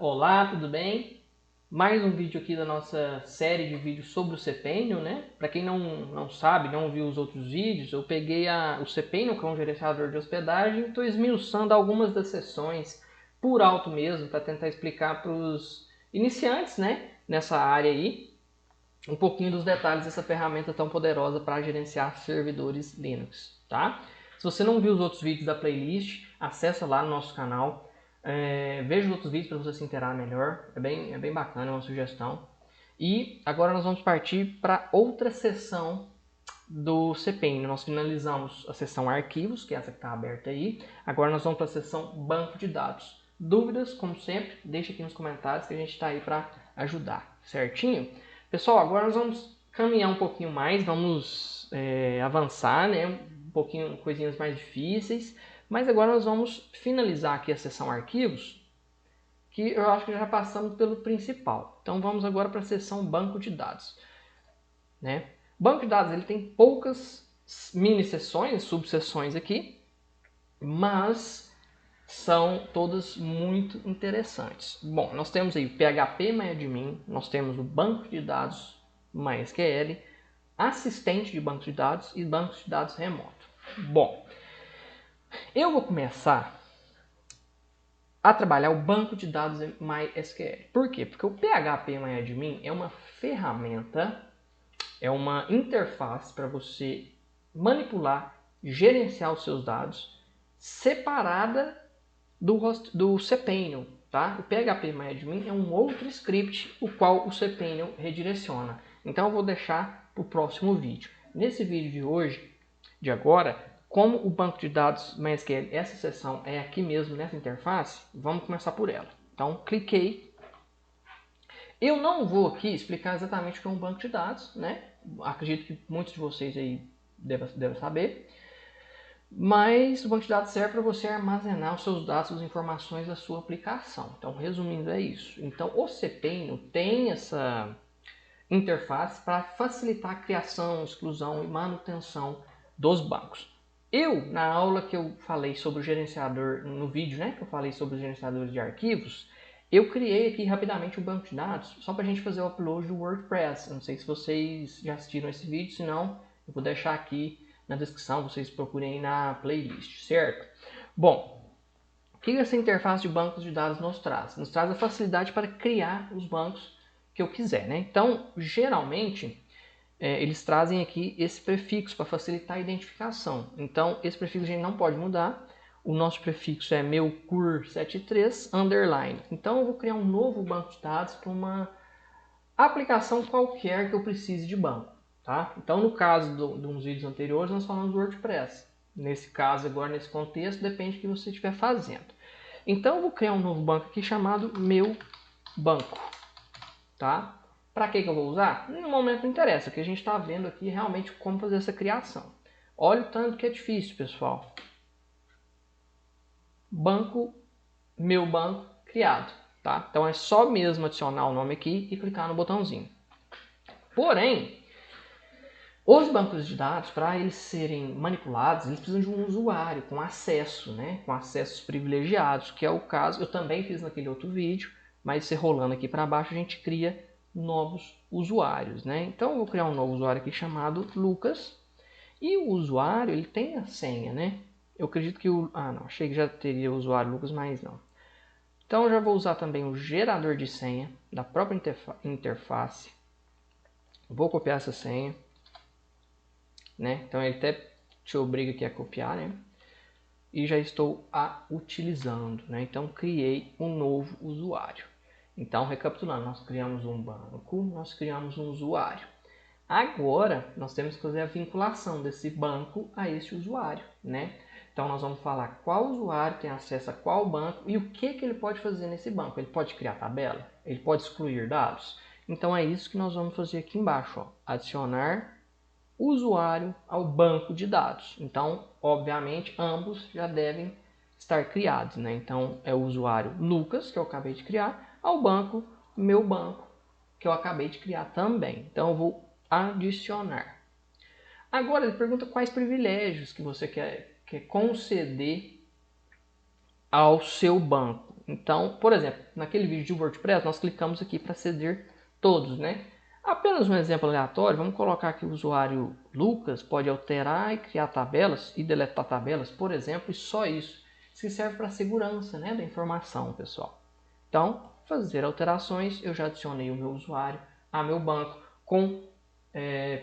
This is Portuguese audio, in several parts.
Olá, tudo bem? Mais um vídeo aqui da nossa série de vídeos sobre o Cpenio, né? Para quem não sabe, não viu os outros vídeos, eu peguei o Cpenio, que é um gerenciador de hospedagem, e estou esmiuçando algumas das sessões por alto mesmo, para tentar explicar para os iniciantes, né? Nessa área aí, um pouquinho dos detalhes dessa ferramenta tão poderosa para gerenciar servidores Linux, tá? Se você não viu os outros vídeos da playlist, acessa lá no nosso canal. Veja os outros vídeos para você se inteirar melhor. É bem bacana, é uma sugestão. E agora nós vamos partir para outra seção do Cpenio. Nós finalizamos a seção arquivos, que é essa que está aberta aí. Agora nós vamos para a seção banco de dados. Dúvidas, como sempre, deixa aqui nos comentários que a gente está aí para ajudar, certinho? Pessoal, agora nós vamos caminhar um pouquinho mais, vamos avançar, né? Um pouquinho, coisinhas mais difíceis. Mas agora nós vamos finalizar aqui a seção arquivos, que eu acho que já passamos pelo principal. Então vamos agora para a seção banco de dados, né? Banco de dados ele tem poucas mini seções, subseções aqui, mas são todas muito interessantes. Bom, nós temos aí o PHP MyAdmin, nós temos o banco de dados MySQL, assistente de banco de dados e banco de dados remoto. Bom, eu vou começar a trabalhar o banco de dados MySQL. Por quê? Porque o PHP MyAdmin é uma ferramenta, é uma interface para você manipular, gerenciar os seus dados separada do Cpenio, tá? O PHP MyAdmin é um outro script o qual o Cpenio redireciona. Então eu vou deixar para o próximo vídeo. Nesse vídeo de hoje, de agora, como o banco de dados MySQL, essa seção é aqui mesmo nessa interface, vamos começar por ela. Então cliquei. Eu não vou aqui explicar exatamente o que é um banco de dados, né? Acredito que muitos de vocês aí devem saber. Mas o banco de dados serve para você armazenar os seus dados, as informações da sua aplicação. Então, resumindo, é isso. Então, o Cpenio tem essa interface para facilitar a criação, exclusão e manutenção dos bancos. Na aula que eu falei sobre o gerenciador, no vídeo, né, que eu falei sobre os gerenciadores de arquivos, eu criei aqui rapidamente um banco de dados, só para a gente fazer o upload do WordPress. Não sei se vocês já assistiram esse vídeo, se não, eu vou deixar aqui na descrição, vocês procurem na playlist, certo? Bom, o que essa interface de bancos de dados nos traz? Nos traz a facilidade para criar os bancos que eu quiser, né? Então, geralmente, eles trazem aqui esse prefixo para facilitar a identificação. Então, esse prefixo a gente não pode mudar. O nosso prefixo é meucur73 underline. Então, eu vou criar um novo banco de dados para uma aplicação qualquer que eu precise de banco. Tá? Então, no caso de uns vídeos anteriores, nós falamos do WordPress. Nesse caso, agora, nesse contexto, depende do que você estiver fazendo. Então, eu vou criar um novo banco aqui chamado meu banco. Tá? Para que eu vou usar? No momento não interessa, que a gente está vendo aqui realmente como fazer essa criação. Olha o tanto que é difícil, pessoal. Meu banco criado. Tá? Então, é só mesmo adicionar o nome aqui e clicar no botãozinho. Porém, os bancos de dados, para eles serem manipulados, eles precisam de um usuário com acesso, né? Com acessos privilegiados, que é o caso, eu também fiz naquele outro vídeo, mas se rolando aqui para baixo a gente cria novos usuários, né? Então eu vou criar um novo usuário aqui chamado Lucas, e o usuário ele tem a senha, né? Eu acredito que não, achei que já teria o usuário Lucas, mas não. Então eu já vou usar também o gerador de senha da própria interface. Vou copiar essa senha. Né? Então ele até te obriga aqui a copiar, né? E já estou a utilizando, né? Então criei um novo usuário. Então recapitulando, nós criamos um banco, nós criamos um usuário. Agora nós temos que fazer a vinculação desse banco a esse usuário, né? Então nós vamos falar qual usuário tem acesso a qual banco e o que ele pode fazer nesse banco. Ele pode criar tabela, ele pode excluir dados. Então é isso que nós vamos fazer aqui embaixo, ó. Adicionar usuário ao banco de dados. Então, obviamente, ambos já devem estar criados, né? Então, é o usuário Lucas, que eu acabei de criar, ao banco, meu banco, que eu acabei de criar também. Então, eu vou adicionar. Agora, ele pergunta quais privilégios que você quer conceder ao seu banco. Então, por exemplo, naquele vídeo de WordPress, nós clicamos aqui para ceder todos, né? Apenas um exemplo aleatório, vamos colocar aqui o usuário Lucas pode alterar e criar tabelas e deletar tabelas, por exemplo, e só isso. Isso serve para a segurança, né, da informação, pessoal. Então, fazer alterações, eu já adicionei o meu usuário a meu banco com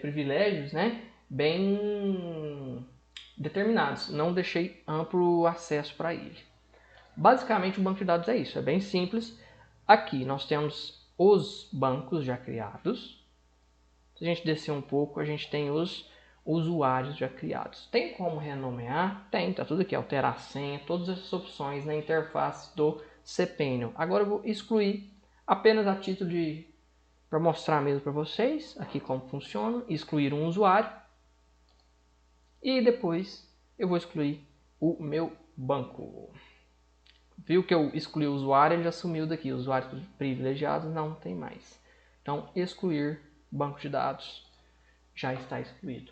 privilégios, né, bem determinados. Não deixei amplo acesso para ele. Basicamente, o banco de dados é isso, é bem simples. Aqui nós temos os bancos já criados. Se a gente descer um pouco, a gente tem os usuários já criados. Tem como renomear? Tem, tá tudo aqui, alterar a senha, todas essas opções na interface do cPanel. Agora eu vou excluir apenas a título de para mostrar mesmo para vocês aqui como funciona, excluir um usuário e depois eu vou excluir o meu banco. Viu que eu excluí o usuário, ele já sumiu daqui. Usuários privilegiados não tem mais. Então, excluir banco de dados já está excluído.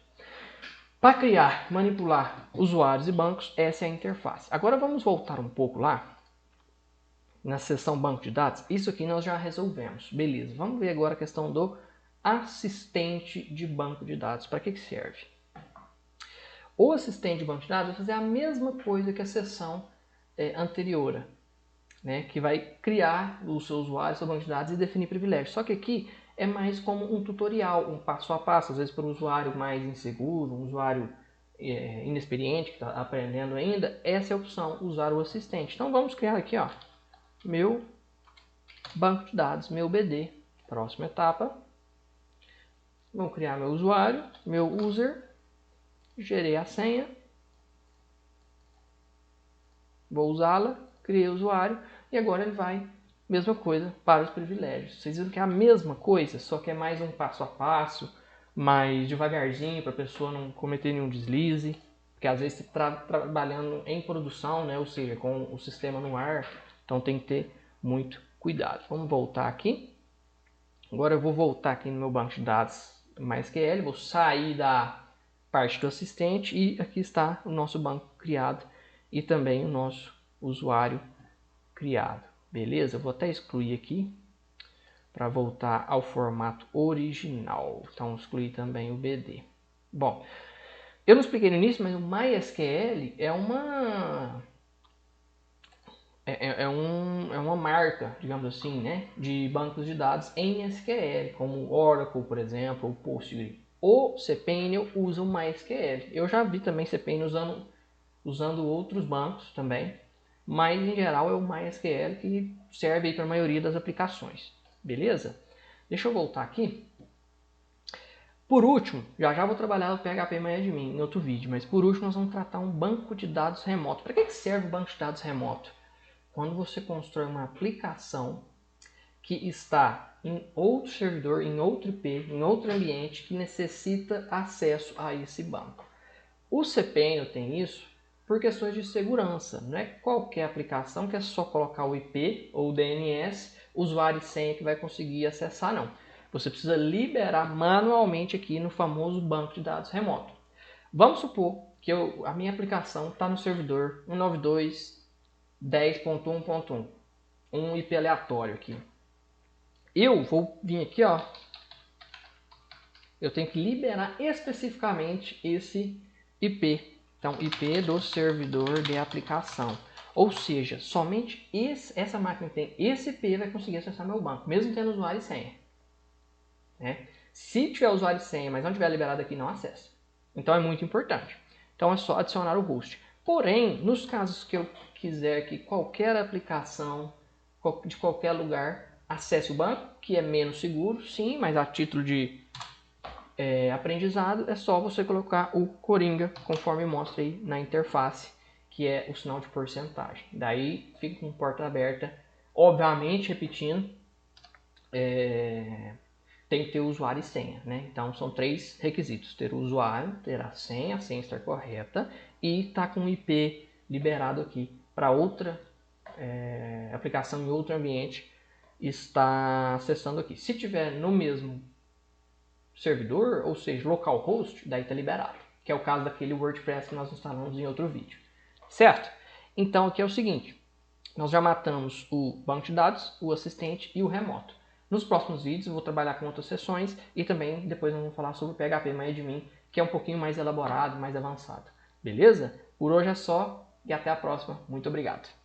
Para criar, manipular usuários e bancos, essa é a interface. Agora vamos voltar um pouco lá, na seção banco de dados. Isso aqui nós já resolvemos. Beleza, vamos ver agora a questão do assistente de banco de dados. Para que serve? O assistente de banco de dados vai fazer a mesma coisa que a seção anterior, né, que vai criar o seu usuário, seu banco de dados e definir privilégios. Só que aqui é mais como um tutorial, um passo a passo, às vezes para um usuário mais inseguro, um usuário inexperiente que está aprendendo ainda, essa é a opção, usar o assistente. Então vamos criar aqui, ó, meu banco de dados, meu BD. Próxima etapa, vamos criar meu usuário, meu user, gerei a senha, vou usá-la, criei o usuário e agora ele vai, mesma coisa para os privilégios. Vocês viram que é a mesma coisa, só que é mais um passo a passo, mais devagarzinho para a pessoa não cometer nenhum deslize, porque às vezes está trabalhando em produção, né? Ou seja, com o sistema no ar, então tem que ter muito cuidado. Vamos voltar aqui. Agora eu vou voltar aqui no meu banco de dados MySQL, vou sair da parte do assistente e aqui está o nosso banco criado e também o nosso usuário criado. Beleza? Eu vou até excluir aqui para voltar ao formato original. Então, excluir também o BD. Bom, eu não expliquei no início, mas o MySQL é uma marca, digamos assim, né, de bancos de dados em SQL, como Oracle, por exemplo, ou Postgre. O cPanel usa o MySQL. Eu já vi também cPanel usando outros bancos também, mas em geral é o MySQL que serve para a maioria das aplicações. Beleza? Deixa eu voltar aqui. Por último, já vou trabalhar o PHPMyAdmin em outro vídeo, mas por último nós vamos tratar um banco de dados remoto. Para que serve o banco de dados remoto? Quando você constrói uma aplicação que está em outro servidor, em outro IP, em outro ambiente que necessita acesso a esse banco. O cPanel tem isso por questões de segurança. Não é qualquer aplicação que é só colocar o IP ou o DNS, usuário e senha que vai conseguir acessar, não. Você precisa liberar manualmente aqui no famoso banco de dados remoto. Vamos supor que a minha aplicação está no servidor 192.10.1.1, um IP aleatório aqui. Eu vou vir aqui, ó, eu tenho que liberar especificamente esse IP. Então, IP do servidor de aplicação. Ou seja, somente essa máquina que tem esse IP vai conseguir acessar meu banco, mesmo tendo usuário e senha. Né? Se tiver usuário e senha, mas não tiver liberado aqui, não acessa. Então, é muito importante. Então, é só adicionar o host. Porém, nos casos que eu quiser que qualquer aplicação de qualquer lugar acesse o banco, que é menos seguro, sim, mas a título de aprendizado, é só você colocar o Coringa, conforme mostra aí na interface, que é o sinal de porcentagem. Daí fica com porta aberta. Obviamente, repetindo, tem que ter o usuário e senha, né? Então são 3 requisitos: ter o usuário, ter a senha estar correta e estar com o IP liberado aqui para outra aplicação em outro ambiente está acessando aqui. Se tiver no mesmo servidor, ou seja, localhost, daí está liberado, que é o caso daquele WordPress que nós instalamos em outro vídeo, certo? Então aqui é o seguinte, Nós já matamos o banco de dados, o assistente e o remoto. Nos próximos vídeos eu vou trabalhar com outras sessões e também depois nós vamos falar sobre o PHP-MyAdmin, que é um pouquinho mais elaborado, mais avançado. Beleza? Por hoje é só e até a próxima. Muito obrigado.